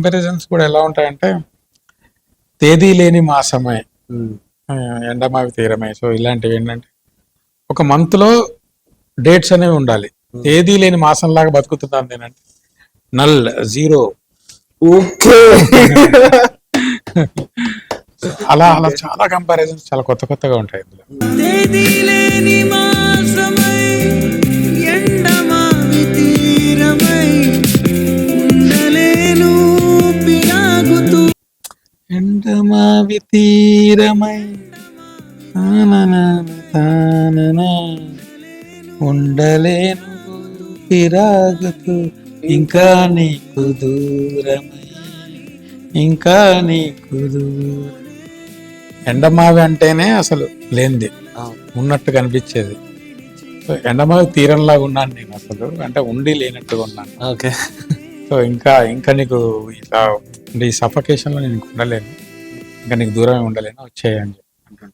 Comparisons కూడా ఎలా ఉంటాయంటే తేదీ లేని మాసమే, ఎండమావి తీరమే. సో ఇలాంటివి ఏంటంటే ఒక మంత్ లో డేట్స్ అనేవి ఉండాలి. తేదీ లేని మాసం లాగా బతుకుతున్నాను నేనంటే నల్ జీరో. ఓకే. అలా అలా చాలా కంపారిజన్స్ చాలా కొత్త కొత్తగా ఉంటాయి ఇందులో. తేదీ లేని మాసమై ఎండమావి తీరమై ఉండలేను పిరాగుతూ ఎండమావి తీరమై తాననా ఉండలేను పిరాగుతూ ఇంకా నీకు దూరమై ఇంకా నీకు దూరం. ఎండమావి అంటేనే అసలు లేనిది ఉన్నట్టు కనిపించేది. సో ఎండమావి తీరంలాగా ఉన్నాను నేను అసలు, అంటే ఉండి లేనట్టుగా ఉన్నాను. ఓకే. సో ఇంకా ఇంకా నీకు ఇట్లా ఈ సఫకేషన్ లో నేను ఉండలేను, ఇంకా నీకు దూరమే ఉండలేను, వచ్చేయని చెప్పి అంటుంటాను.